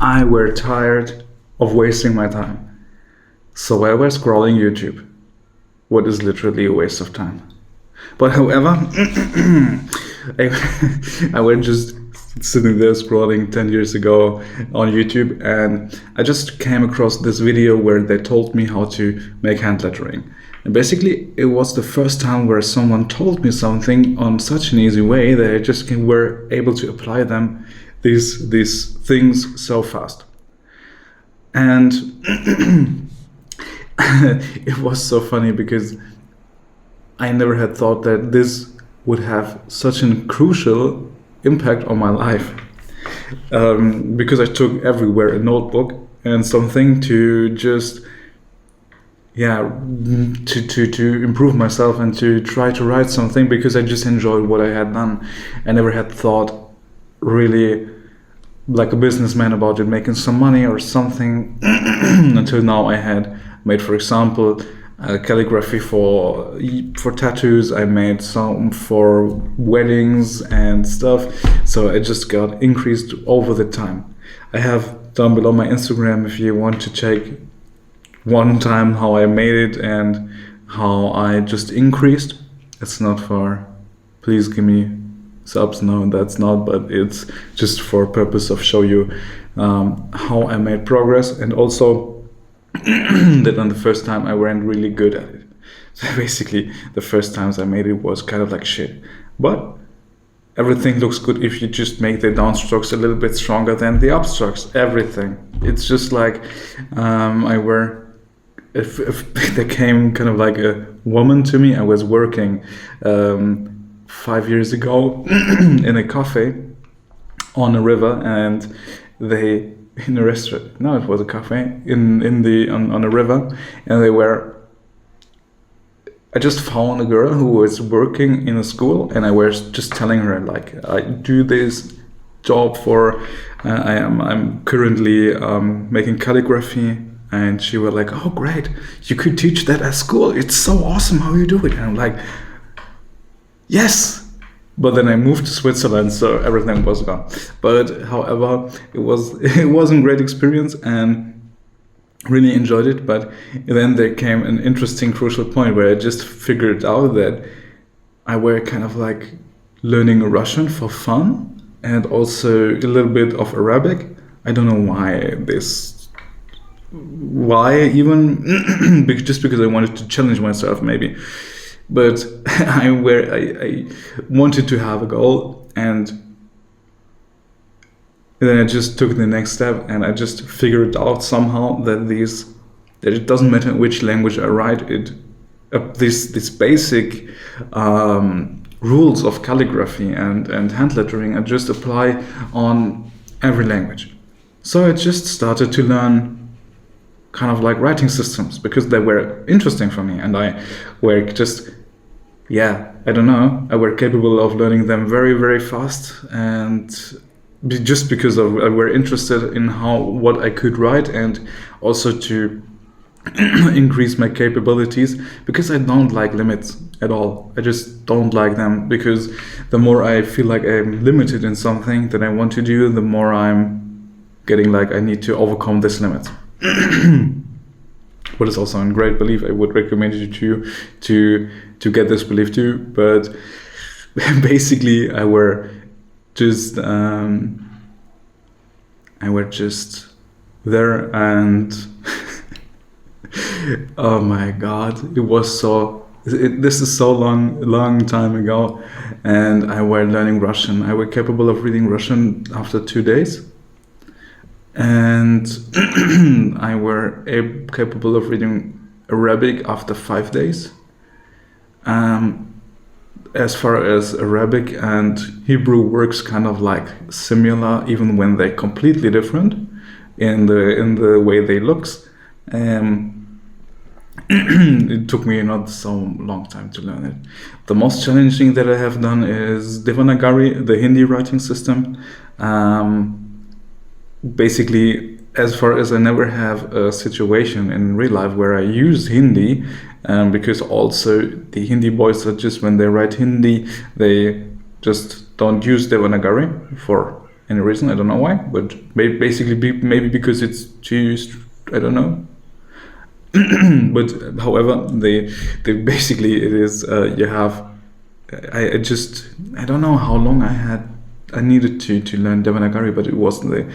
I were tired of wasting my time. So I was scrolling YouTube, what is literally a waste of time. But however, I was just sitting there scrolling 10 years ago on YouTube, and I just came across this video where they told me how to make hand lettering. And basically, it was the first time where someone told me something on such an easy way that I just were able to apply these things so fast. And it was so funny because I never had thought that this would have such a crucial impact on my life. Because I took everywhere a notebook and something to just to improve myself and to try to write something, because I just enjoyed what I had done. I never had thought really like a businessman about it, making some money or something until now. I had made, for example, calligraphy for tattoos. I made some for weddings and stuff. So it just got increased over the time. I have down below my Instagram if you want to check one time how I made it and how I just increased. It's not for, please give me subs, no, that's not, but it's just for purpose of show you how I made progress, and also that on the first time I weren't really good at it. So basically the first times I made it was kind of like shit, but everything looks good if you just make the downstrokes a little bit stronger than the upstrokes. Everything, it's just like if there came kind of like a woman to me. I was working 5 years ago in a cafe on a river, and they in a restaurant. No, it was a cafe on a river, and they were. I just found a girl who was working in a school, and I was just telling her like, I do this job for. I'm currently making calligraphy. And she was like, oh great, you could teach that at school, it's so awesome how you do it. And I'm like, yes. But then I moved to Switzerland, so everything was gone. But however, it was a great experience and really enjoyed it. But then there came an interesting crucial point where I just figured out that I were kind of like learning Russian for fun and also a little bit of Arabic. I don't know why even just because I wanted to challenge myself maybe, but I wanted to have a goal, and then I just took the next step, and I just figured out somehow that it doesn't matter which language I write it, this basic rules of calligraphy and hand lettering I just apply on every language. So I just started to learn kind of like writing systems because they were interesting for me, and I were just, I don't know, I were capable of learning them very, very fast, and just because I were interested in what I could write, and also to increase my capabilities, because I don't like limits at all. I just don't like them, because the more I feel like I'm limited in something that I want to do, the more I'm getting like I need to overcome this limit. What is also a great belief. I would recommend you to get this belief too. But basically, I were just there, and oh my God, it was so. This is so long time ago, and I were learning Russian. I were capable of reading Russian after 2 days. And I were capable of reading Arabic after 5 days. As far as Arabic and Hebrew works kind of like similar, even when they're completely different in the way they looks. It took me not so long time to learn it. The most challenging that I have done is Devanagari, the Hindi writing system. Basically, as far as I never have a situation in real life where I use Hindi, because also the Hindi boys are just, when they write Hindi, they just don't use Devanagari for any reason. I don't know why, but basically maybe because it's too, I don't know. But however, they basically, it is you have. I don't know how long I needed to learn Devanagari, but it wasn't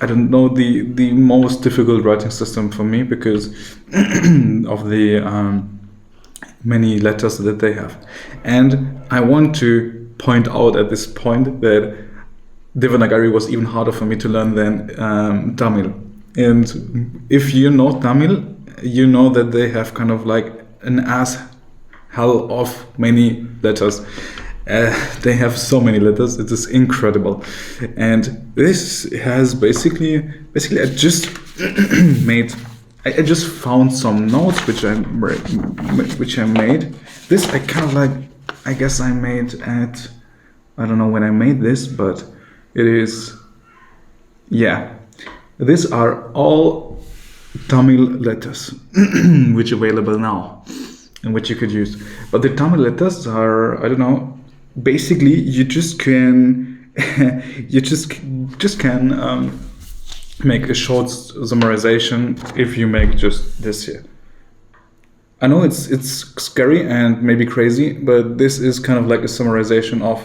I don't know, the most difficult writing system for me because of the many letters that they have. And I want to point out at this point that Devanagari was even harder for me to learn than Tamil. And if you know Tamil, you know that they have kind of like an ass hell of many letters. They have so many letters, it is incredible. And this has basically I just I just found some notes which I made. This I kind of like, I guess I made at, I don't know when I made this, but it is, yeah. These are all Tamil letters which are available now and which you could use. But the Tamil letters are, I don't know, basically you just can make a short summarization if you make just this here. I know it's scary and maybe crazy, but this is kind of like a summarization of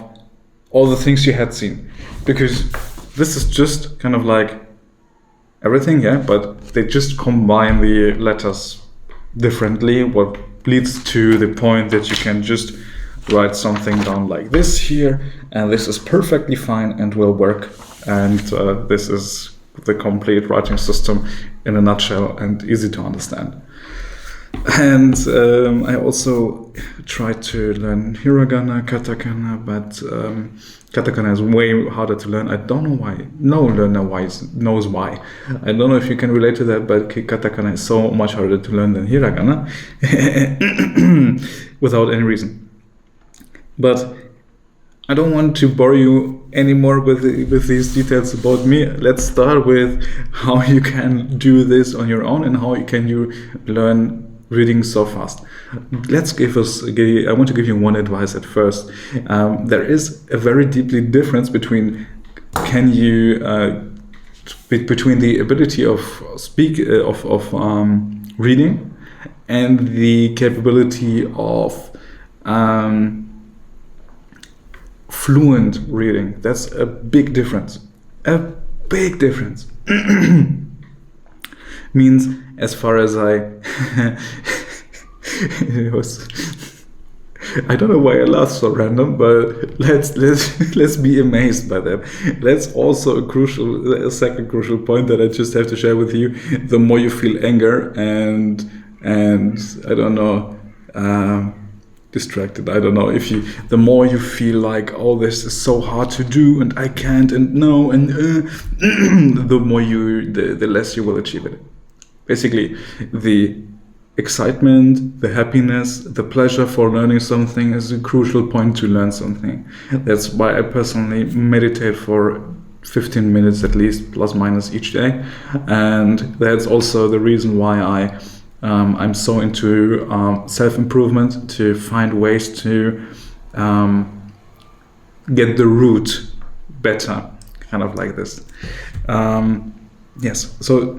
all the things you had seen, because this is just kind of like everything, yeah, but they just combine the letters differently, what leads to the point that you can just write something down like this here, and this is perfectly fine and will work. And this is the complete writing system in a nutshell and easy to understand. And I also tried to learn hiragana, katakana, but katakana is way harder to learn. I don't know why. No learner knows why. I don't know if you can relate to that, but katakana is so much harder to learn than hiragana without any reason. But I don't want to bore you anymore with these details about me. Let's start with how you can do this on your own and how can you learn reading so fast. I want to give you one advice at first. There is a very deeply difference between between the ability of reading and the capability of fluent reading. That's a big difference. A big difference. Means, as far as it was, I don't know why I laughed so random, but let's be amazed by that. That's also a second crucial point that I just have to share with you. The more you feel anger and I don't know, distracted, I don't know, the more you feel like, oh, this is so hard to do and I can't and no and the less you will achieve it. Basically, the excitement, the happiness, the pleasure for learning something is a crucial point to learn something. That's why I personally meditate for 15 minutes at least, plus minus each day. And that's also the reason why I'm so into self-improvement, to find ways to get the root better, kind of like this. Yes, so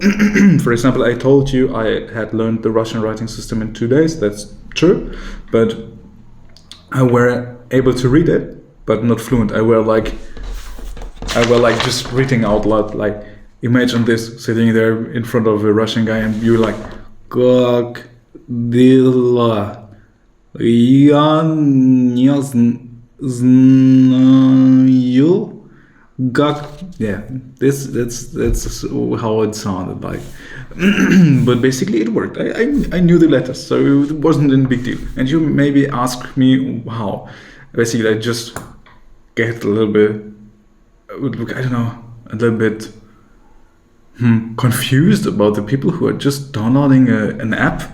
for example, I told you I had learned the Russian writing system in 2 days. That's true, but I were able to read it, but not fluent. I were like just reading out loud. Like, imagine this, sitting there in front of a Russian guy, and you're like, "Как дела? Я не знаю." God, yeah, that's how it sounded like. But basically it worked. I knew the letters, so it wasn't a big deal. And you maybe ask me how. Basically, I just get a little bit, I don't know, a little bit confused about the people who are just downloading an app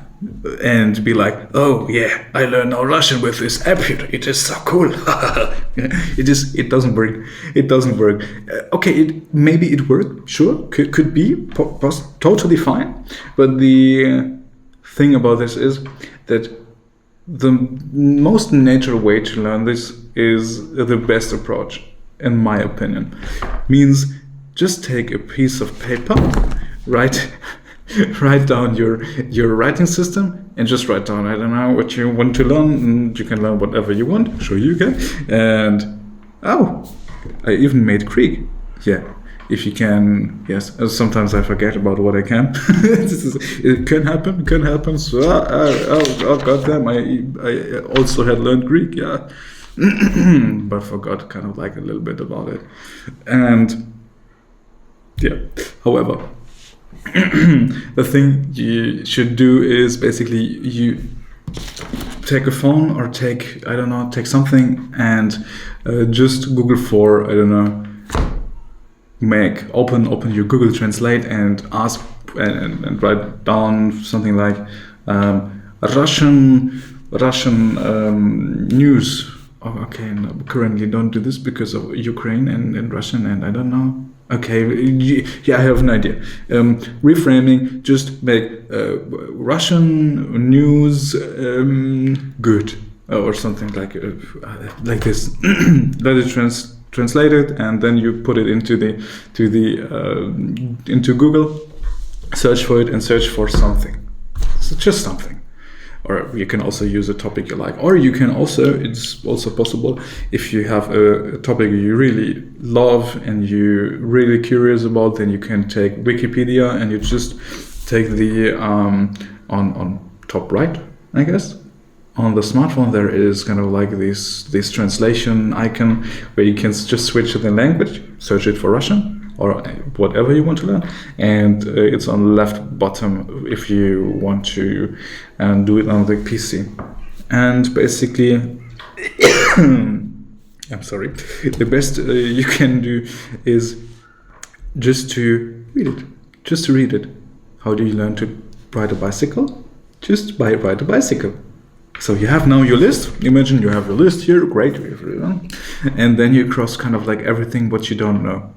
and be like, oh yeah, I learned now Russian with this app here. It is so cool. It doesn't work. It doesn't work. Okay, maybe it worked. Sure, could be totally fine. But the thing about this is that the most natural way to learn this is the best approach. in my opinion, means just take a piece of paper, write down your writing system, and just write down, I don't know, what you want to learn, and you can learn whatever you want, sure you can. And I even made Greek. Yeah, if you can, yes. Sometimes I forget about what I can. It can happen. So, goddamn, I also had learned Greek, yeah. But forgot kind of like a little bit about it. And yeah, however, the thing you should do is basically you take a phone or take something and just Google for, I don't know, open your Google Translate and ask and write down something like Russian news. Oh, okay, no, currently don't do this because of Ukraine and Russian, and I don't know. Okay, yeah, I have an idea. Reframing, just make Russian news good or something like this. Let it translate it, and then you put it into Google, search for it, and search for something. So just something. Or you can also use a topic you like. Or you can also, it's also possible, if you have a topic you really love and you're really curious about, then you can take Wikipedia and you just take the, on top right, I guess. On the smartphone there is kind of like this translation icon where you can just switch to the language, search it for Russian, or whatever you want to learn, and it's on the left bottom if you want to do it on the PC. And basically, I'm sorry, the best you can do is just to read it. How do you learn to ride a bicycle? Just ride a bicycle. So you have now your list. Imagine you have your list here, great, and then you cross kind of like everything what you don't know.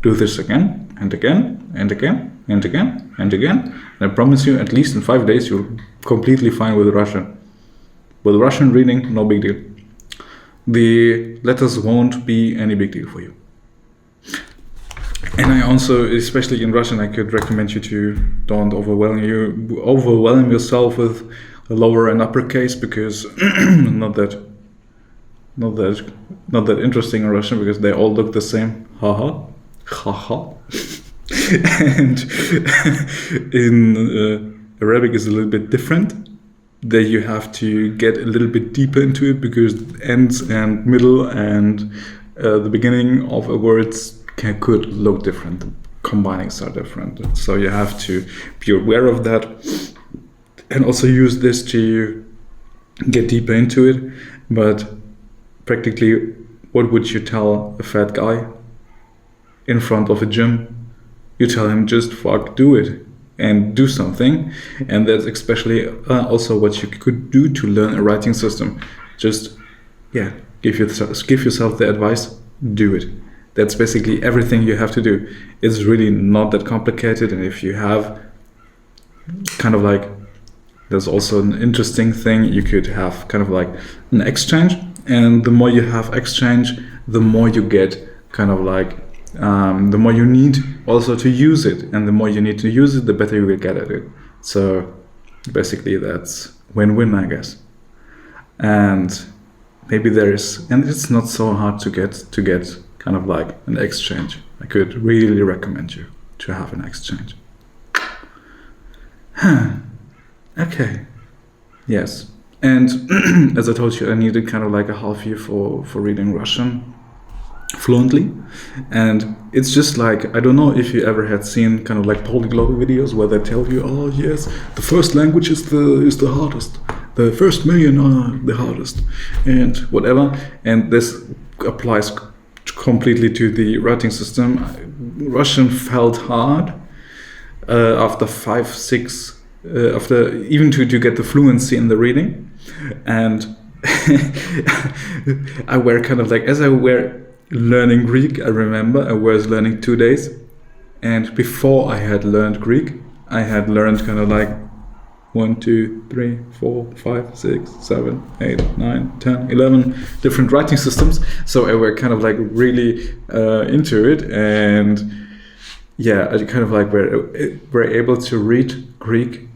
Do this again and again and again and again and again. And I promise you, at least in 5 days, you're completely fine with Russian. With Russian reading, no big deal. The letters won't be any big deal for you. And I also, especially in Russian, I could recommend you to don't overwhelm yourself with a lower and uppercase, because not that interesting in Russian, because they all look the same. Haha. And in Arabic is a little bit different. There you have to get a little bit deeper into it, because ends and middle and the beginning of a words could look different. The combinings are different. So you have to be aware of that, and also use this to get deeper into it. But practically, what would you tell a fat guy in front of a gym? You tell him, just do it and do something. And that's especially also what you could do to learn a writing system. Just give yourself the advice, do it. That's basically everything you have to do. It's really not that complicated. And if you have kind of like, there's also an interesting thing, you could have kind of like an exchange. And the more you have exchange, the more you get kind of like, the more you need also to use it. And the more you need to use it, the better you will get at it. So basically that's win-win, I guess. And maybe and it's not so hard to get kind of like an exchange. I could really recommend you to have an exchange. Okay. Yes. And as I told you, I needed kind of like a half year for reading Russian fluently. And it's just like, I don't know if you ever had seen kind of like polyglot videos where they tell you, oh yes, the first language is the hardest. The first million are the hardest, and whatever. And this applies completely to the writing system. Russian felt hard after 5, 6, after even to get the fluency in the reading. And I were kind of like, as I were learning Greek, I remember I was learning 2 days, and before I had learned Greek, I had learned kind of like 1, 2, 3, 4, 5, 6, 7, 8, 9, 10, 11 different writing systems. So I were kind of like really into it, and yeah, I kind of like were able to read Greek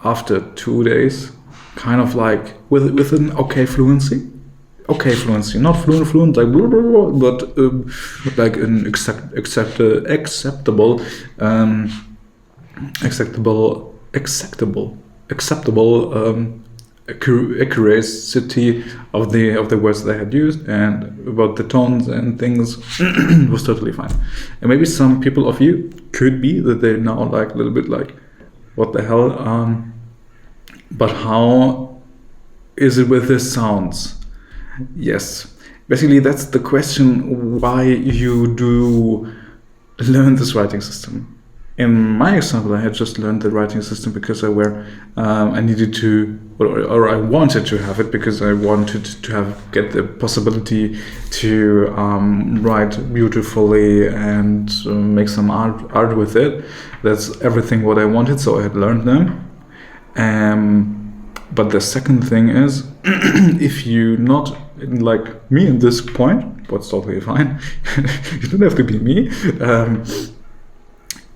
after 2 days, kind of like with an okay fluency. Okay fluency, not fluent like blah, blah, blah, but like an acceptable accuracy of the words they had used, and about the tones and things was totally fine. And maybe some people of you could be that they're now like a little bit like, what the hell? But how is it with the sounds? Yes, basically that's the question, why you do learn this writing system. In my example, I had just learned the writing system because I needed to, or I wanted to have it because I wanted to get the possibility to write beautifully and make some art with it. That's everything what I wanted, so I had learned them. But the second thing is, if you not like me at this point, what's totally fine, you don't have to be me,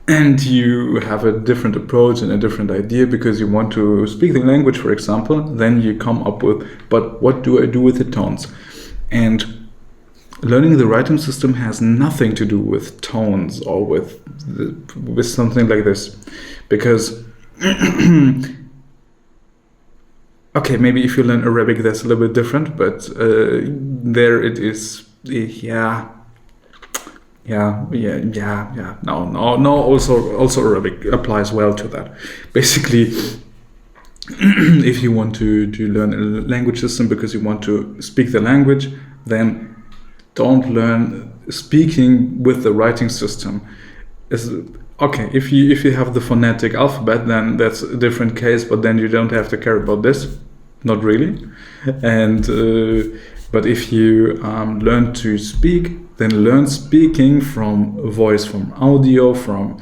and you have a different approach and a different idea because you want to speak the language, for example, then you come up with, but what do I do with the tones? And learning the writing system has nothing to do with tones or with something like this, because okay, maybe if you learn Arabic, that's a little bit different, but there it is. Yeah. No. Also, Arabic applies well to that. Basically, if you want to learn a language system because you want to speak the language, then don't learn speaking with the writing system. Okay, if you have the phonetic alphabet, then that's a different case, but then you don't have to care about this. Not really. And but if you learn to speak, then learn speaking from voice, from audio, from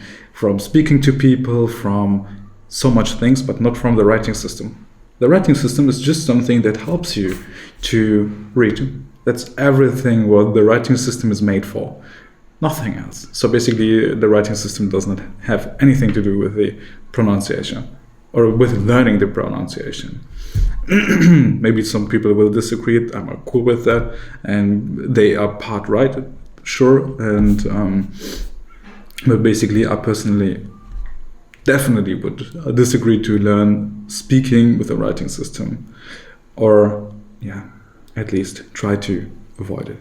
speaking to people, from so much things, but not from the writing system. The writing system is just something that helps you to read. That's everything what the writing system is made for. Nothing else. So basically, the writing system does not have anything to do with the pronunciation or with learning the pronunciation. Maybe some people will disagree. I'm cool with that, and they are part right, sure. And but basically, I personally definitely would disagree to learn speaking with a writing system, or at least try to avoid it.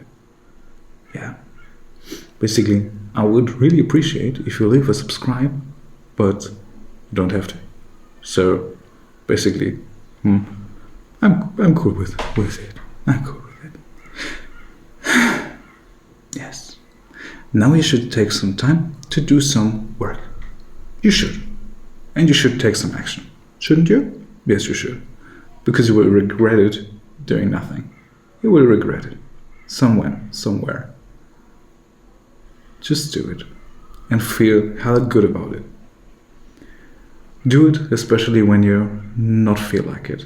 Basically, I would really appreciate if you leave a subscribe, but you don't have to. So basically, I'm cool with it. I'm cool with it. Yes. Now you should take some time to do some work. You should. And you should take some action. Shouldn't you? Yes, you should. Because you will regret it doing nothing. You will regret it. Somewhere. Just do it. And feel hella good about it. Do it especially when you not feel like it.